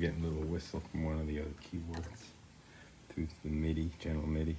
getting a little whistle from one of the other keyboards through the MIDI, general MIDI.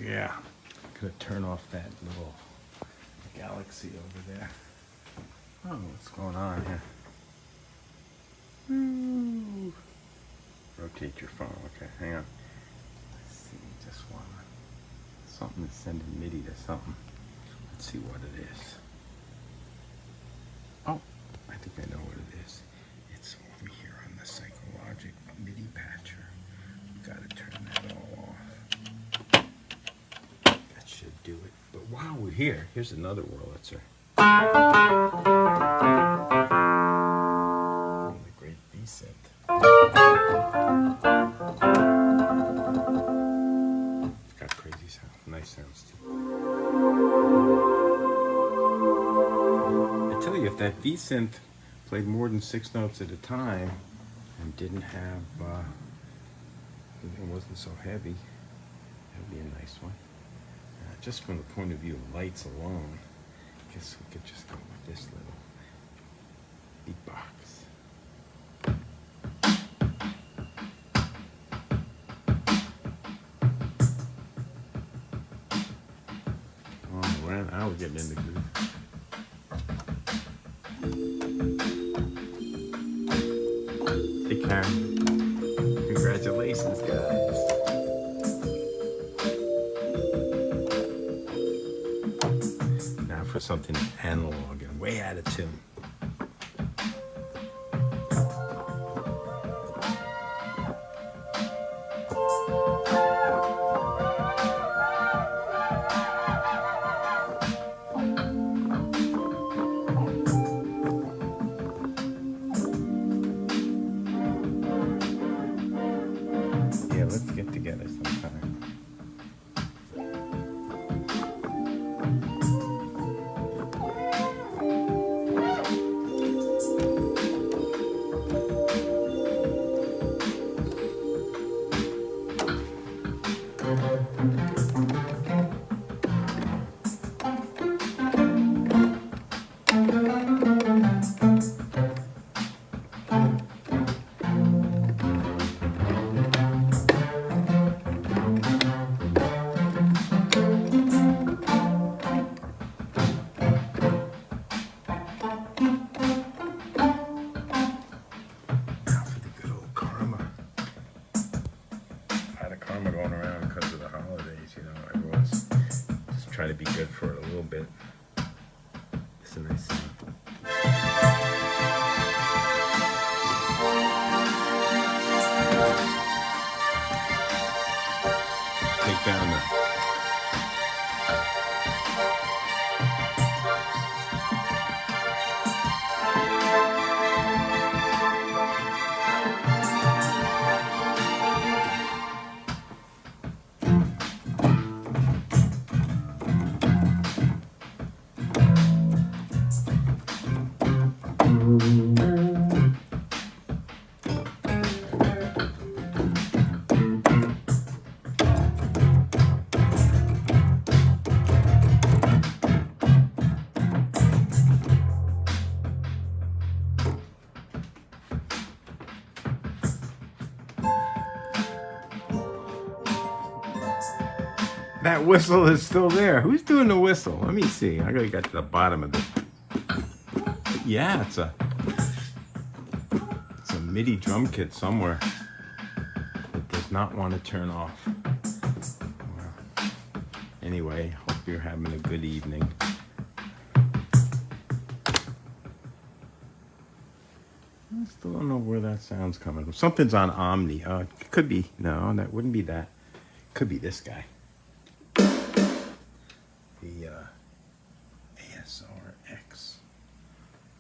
Yeah, I'm gonna turn off that little galaxy over there. Oh, what's going on here? Ooh. Rotate your phone. Okay, hang on. Let's see, just one. Something is sending MIDI to something. Let's see what it is. Oh, I think I know what it is. It's over here on the Psychologic MIDI patcher. Gotta turn that all off. That should do it. But while we're here, here's another Wurlitzer. From the great Synth. It's got crazy sound, nice sounds too. I tell you, if that Synth played more than 6 notes at a time and didn't have, it wasn't so heavy, that'd be a nice one. Just from the point of view of lights alone, I guess we could just go with this little beatbox. Oh, now we're getting in the groove. Hey, Karen. Congratulations, guys. Now for something analog and way out of tune. Let's get together sometime. Going around because of the holidays, you know, everyone's just trying to be good for it a little bit. It's a nice sound. Take down the That whistle is still there. Who's doing the whistle? Let me see. I gotta get to the bottom of it. Yeah, it's a MIDI drum kit somewhere that does not want to turn off. Well, Anyway, hope you're having a good evening. I still don't know where that sound's coming from. Something's on Omni. It could be. No, that wouldn't be that. Could be this guy. The ASRX.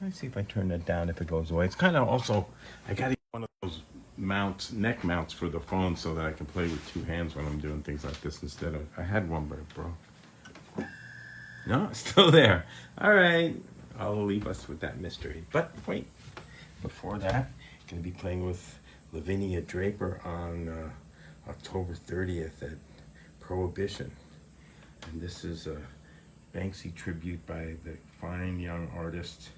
Let me see if I turn that down if it goes away. It's kind of also, I got to get one of those mounts, neck mounts for the phone so that I can play with two hands when I'm doing things like this instead of, I had one but it broke. No, it's still there. All right. I'll leave us with that mystery. But wait, before that, I'm going to be playing with Lavinia Draper on October 30th at Prohibition. And this is a Banksy tribute by the fine young artist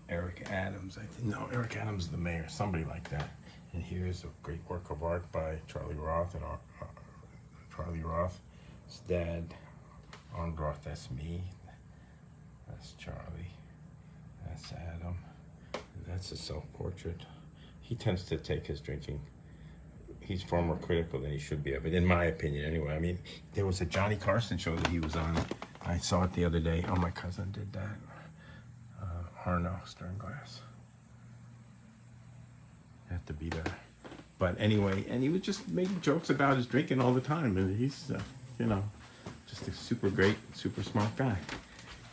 Eric Adams. Eric Adams is the mayor, somebody like that. And here's a great work of art by Charlie Roth and Charlie Roth's dad, Ondroth. That's me. That's Charlie. That's Adam. And that's a self-portrait. He tends to take his drinking. He's far more critical than he should be of it, in my opinion, anyway. I mean, there was a Johnny Carson show that he was on. I saw it the other day. Oh, my cousin did that. Arno Sternglass. Had to be there. But anyway, and he was just making jokes about his drinking all the time. And he's, just a super great, super smart guy.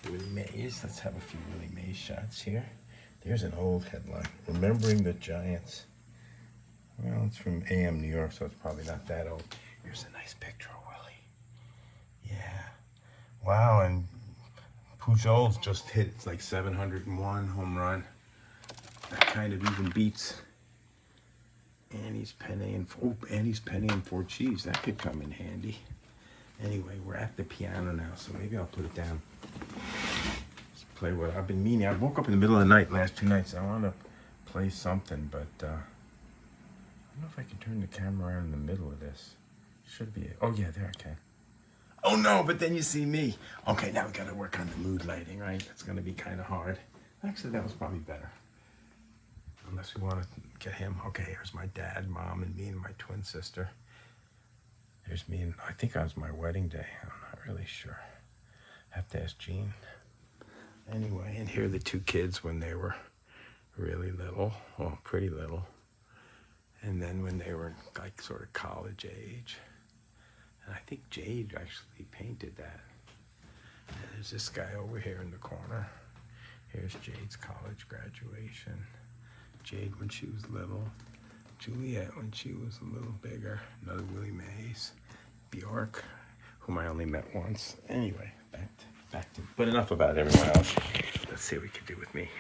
Willie Mays. Let's have a few Willie Mays shots here. There's an old headline. Remembering the Giants. Well, it's from AM New York, so it's probably not that old. Here's a nice picture of Willie. Yeah. Wow, and Pujols just hit, it's like 701 home run. That kind of even beats Annie's Penne and Four Cheese. That could come in handy. Anyway, we're at the piano now, so maybe I'll put it down. Just play what I've been meaning. I woke up in the middle of the night last 2 nights. I want to play something, but I don't know if I can turn the camera on in the middle of this. Should be it. Oh yeah, there I can. Oh no, but then you see me. Okay, now we got to work on the mood lighting, right? That's going to be kind of hard. Actually, that was probably better. Unless we want to get him. Okay, here's my dad, mom, and me and my twin sister. Here's me, and I think it was my wedding day. I'm not really sure. Have to ask Jean. Anyway, and here are the two kids when they were really little. Well, pretty little. And then when they were like sort of college age. And I think Jade actually painted that. And there's this guy over here in the corner. Here's Jade's college graduation. Jade when she was little. Juliet when she was a little bigger. Another Willie Mays. Bjork, whom I only met once. Anyway, back to. But enough about everyone else. Let's see what we can do with me.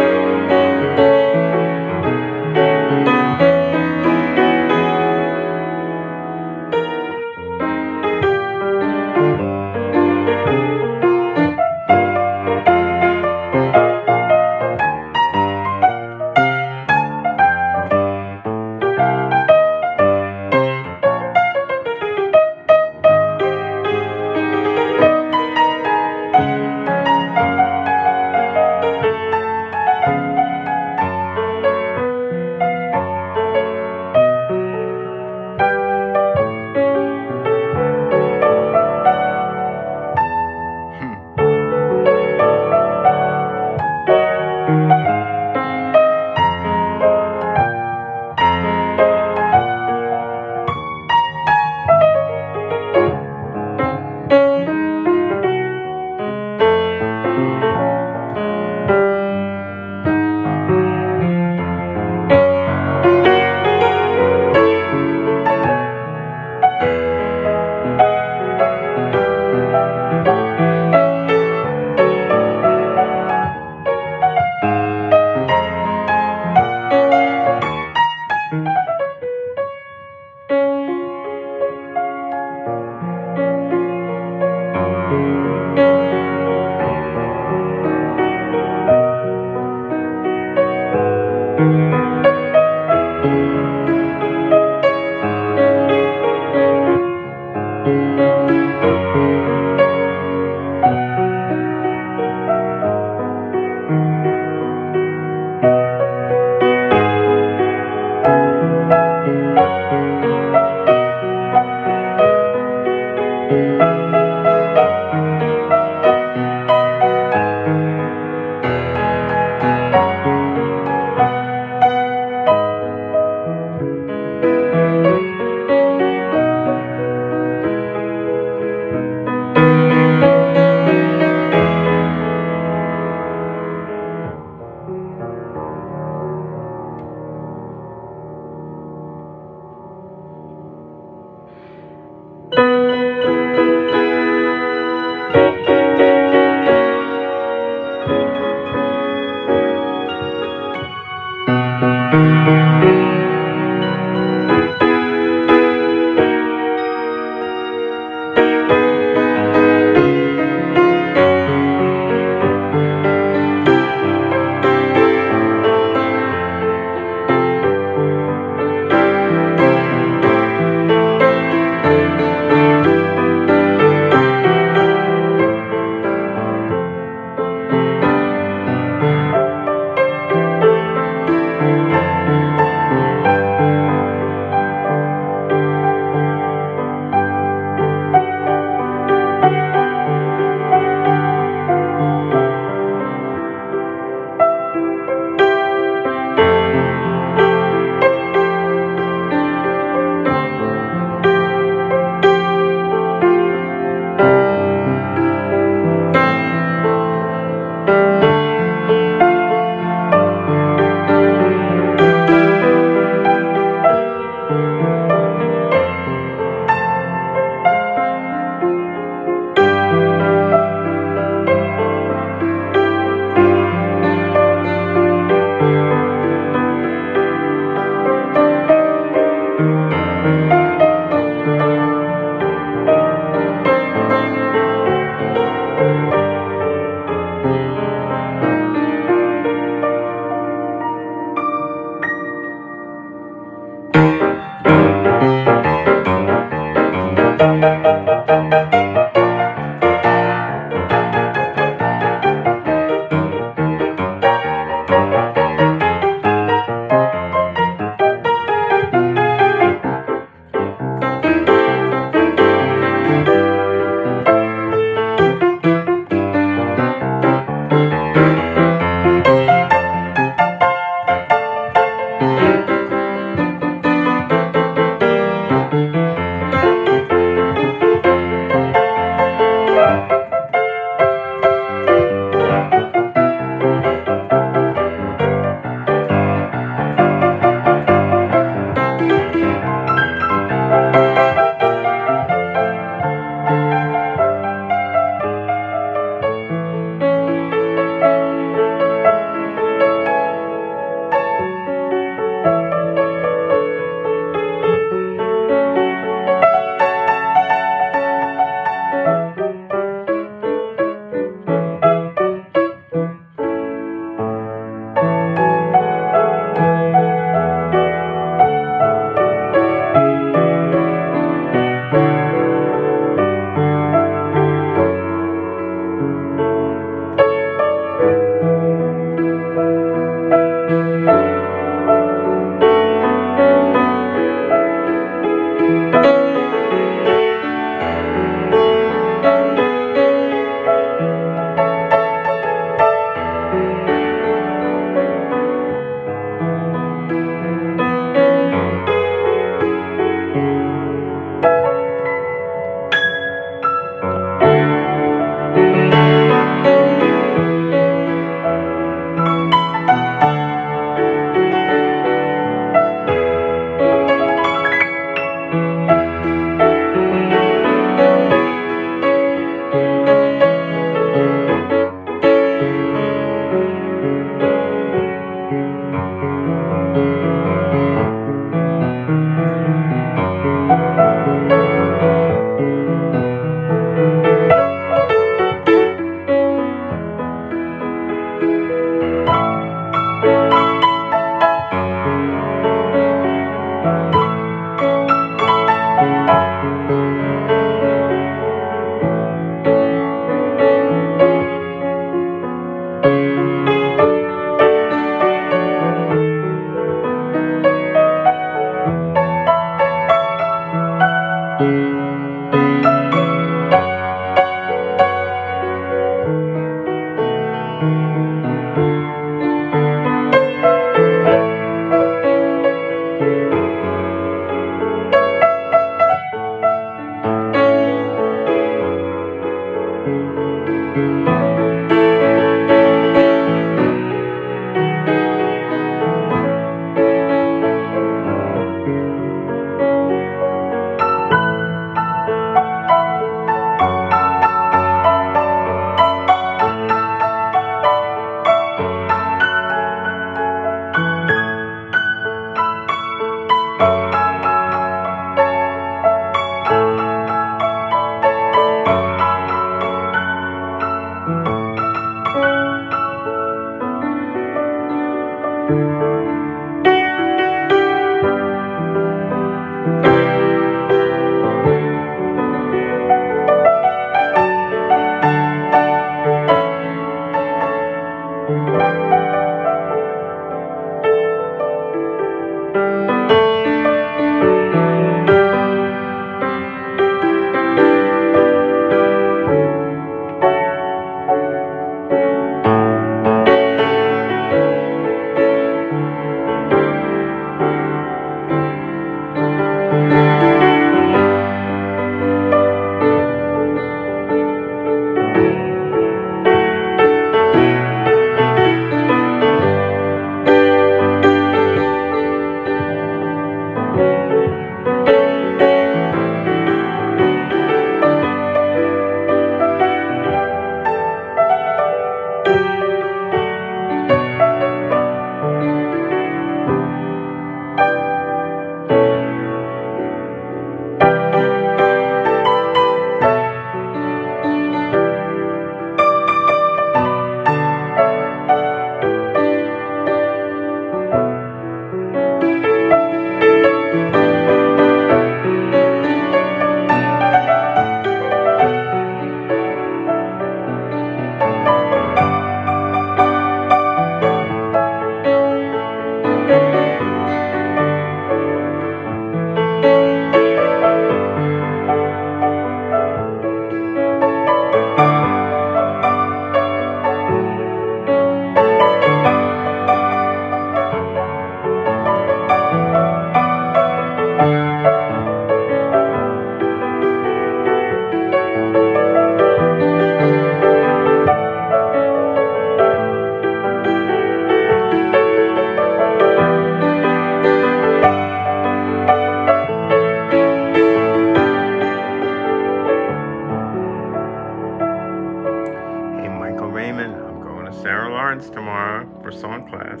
Tomorrow for song class.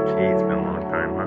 Gee, it's been a long time, huh?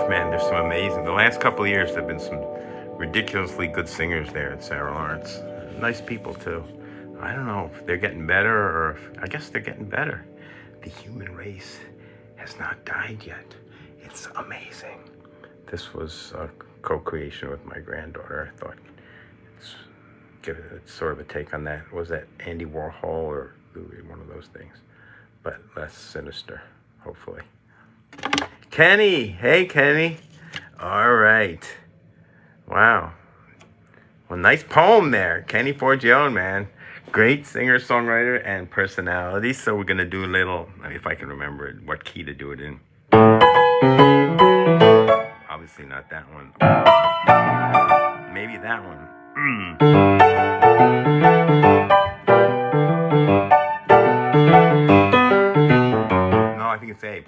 Man, there's some amazing. The last couple of years, there have been some ridiculously good singers there at Sarah Lawrence. Nice people too. I don't know if they're getting better, or I guess they're getting better. The human race has not died yet. It's amazing. This was a co-creation with my granddaughter. I thought give it sort of a take on that. Was that Andy Warhol or one of those things, but less sinister, hopefully. Kenny, hey Kenny. All right. Wow. Well, nice poem there, Kenny Forgione, man. Great singer-songwriter and personality. So we're gonna do a little, if I can remember it, what key to do it in. Obviously not that one. Maybe that one. No, I think it's A.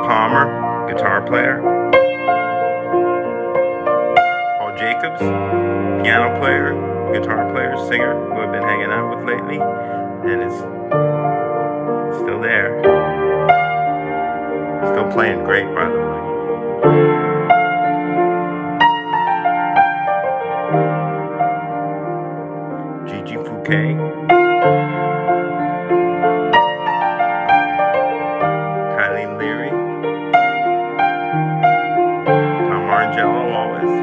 Palmer, guitar player. Paul Jacobs, piano player, guitar player, singer, who I've been hanging out with lately, and is still there. Still playing great, by the way. Gigi Fouquet. Kylie Leary. Tom Margello, always.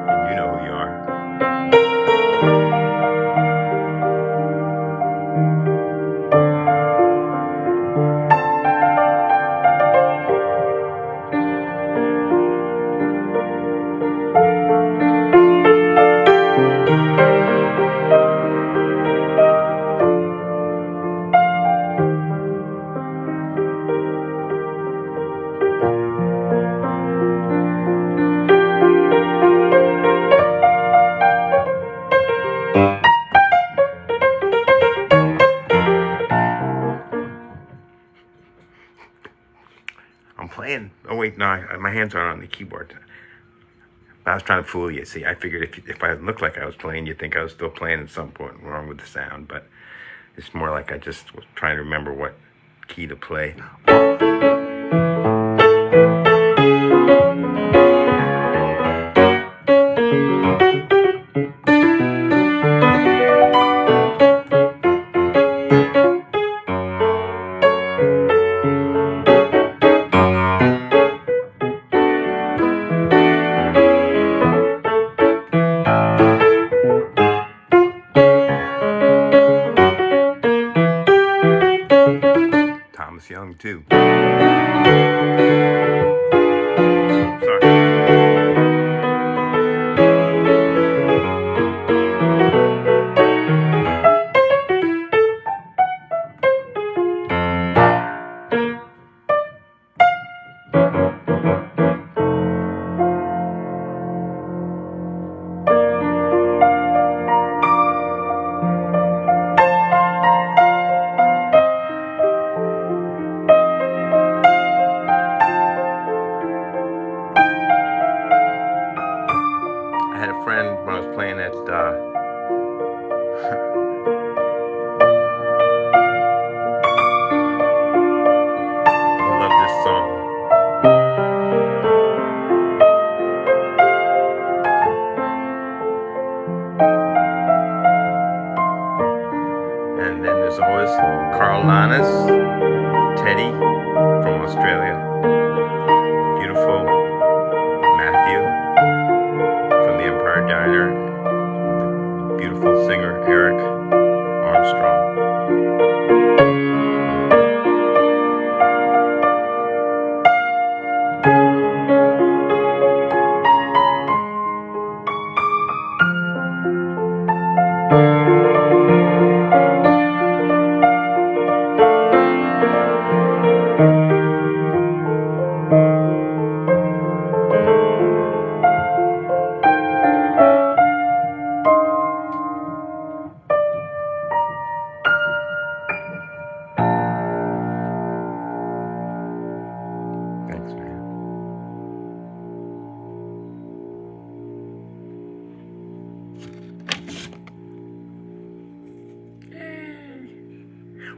And you know who you are. I'm playing. Oh wait, no, my hands aren't on the keyboard. I was trying to fool you. See, I figured if I looked like I was playing, you'd think I was still playing at some point. Wrong with the sound, but it's more like I just was trying to remember what key to play. Young too. Sorry. I had a friend when I was playing at he loved this song. And then there's always Carl Lannis, Teddy from Australia, beautiful Matthew from the Empire Diner, the beautiful singer Eric Armstrong. Thanks, man.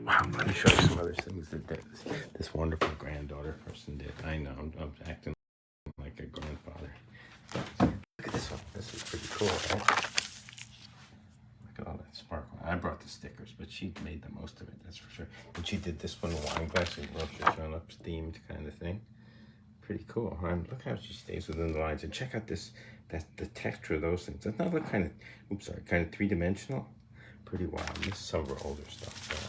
Wow, let me show you some other things that this wonderful granddaughter person did. I know, I'm acting like a grandfather. Look at this one. This is pretty cool, right? Look at all that sparkle. I brought the stickers, but she made the most of it, that's for sure. And she did this one, wine glass and roasted turnips themed kind of thing. Pretty cool, huh? Look how she stays within the lines. And check out this, the texture of those things. Doesn't that look kind of, kind of three-dimensional? Pretty wild. This is some of her older stuff.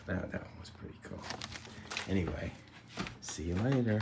That one was pretty cool. Anyway, see you later.